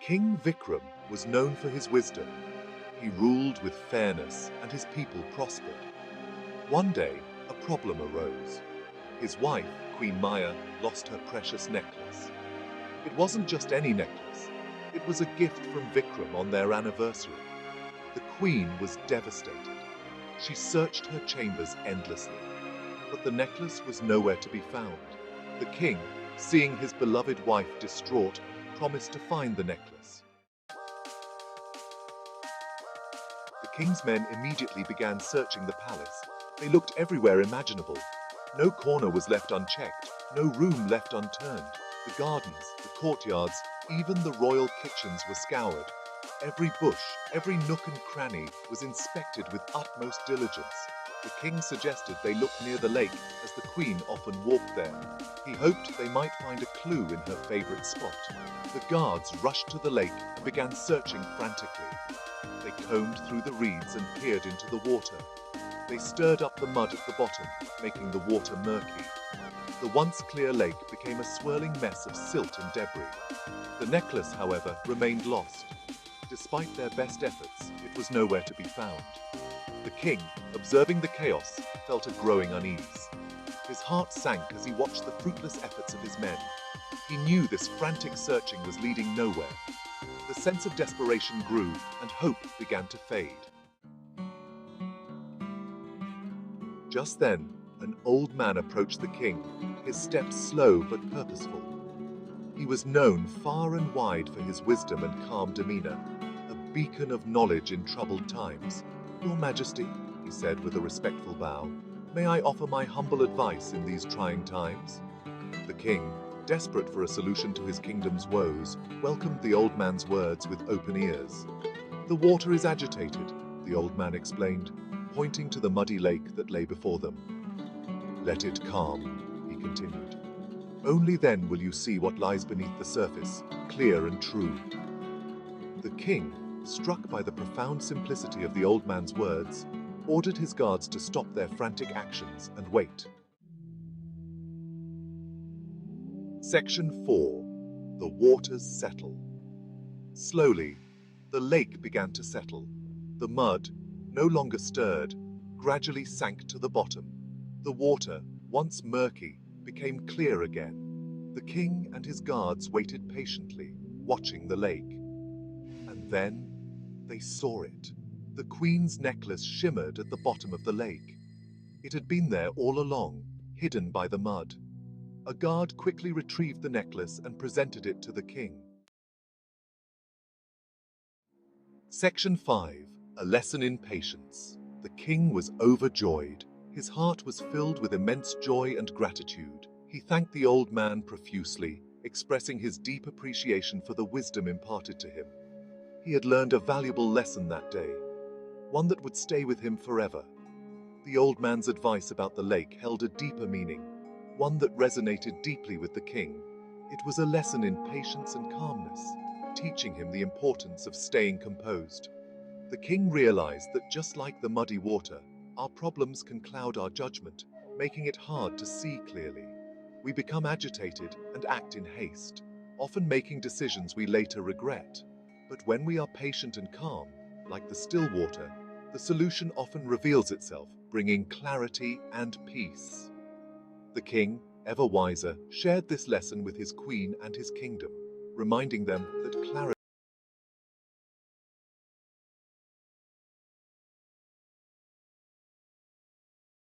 King Vikram was known for his wisdom. He ruled with fairness and his people prospered. One day, a problem arose. His wife, Queen Maya, lost her precious necklace. It wasn't just any necklace. It was a gift from Vikram on their anniversary. The queen was devastated. She searched her chambers endlessly, but the necklace was nowhere to be found. The king, seeing his beloved wife distraught, promised to find the necklace. The king's men immediately began searching the palace. They looked everywhere imaginable. No corner was left unchecked, no room left unturned. The gardens, the courtyards, even the royal kitchens were scoured. Every bush, every nook and cranny was inspected with utmost diligence. The king suggested they look near the lake, as the queen often walked there. He hoped they might find a clue in her favorite spot. The guards rushed to the lake and began searching frantically. They combed through the reeds and peered into the water. They stirred up the mud at the bottom, making the water murky. The once clear lake became a swirling mess of silt and debris. The necklace, however, remained lost. Despite their best efforts, it was nowhere to be found. The king, observing the chaos, felt a growing unease. His heart sank as he watched the fruitless efforts of his men. He knew this frantic searching was leading nowhere. The sense of desperation grew, and hope began to fade. Just then, an old man approached the king, his steps slow but purposeful. He was known far and wide for his wisdom and calm demeanor, a beacon of knowledge in troubled times. "Your Majesty," he said with a respectful bow, "may I offer my humble advice in these trying times?" The king, desperate for a solution to his kingdom's woes, welcomed the old man's words with open ears. "The water is agitated," the old man explained, pointing to the muddy lake that lay before them. "Let it calm," he continued. "Only then will you see what lies beneath the surface, clear and true." The king, struck by the profound simplicity of the old man's words, ordered his guards to stop their frantic actions and wait. Section 4. The waters settle. Slowly, the lake began to settle. The mud, no longer stirred, gradually sank to the bottom. The water, once murky, became clear again. The king and his guards waited patiently, watching the lake. And then they saw it. The queen's necklace shimmered at the bottom of the lake. It had been there all along, hidden by the mud. A guard quickly retrieved the necklace and presented it to the king. Section 5. A lesson in patience. The king was overjoyed. His heart was filled with immense joy and gratitude. He thanked the old man profusely, expressing his deep appreciation for the wisdom imparted to him. He had learned a valuable lesson that day, one that would stay with him forever. The old man's advice about the lake held a deeper meaning, one that resonated deeply with the king. It was a lesson in patience and calmness, teaching him the importance of staying composed. The king realized that just like the muddy water, our problems can cloud our judgment, making it hard to see clearly. We become agitated and act in haste, often making decisions we later regret. But when we are patient and calm, like the still water, the solution often reveals itself, bringing clarity and peace. The king, ever wiser, shared this lesson with his queen and his kingdom, reminding them that clarity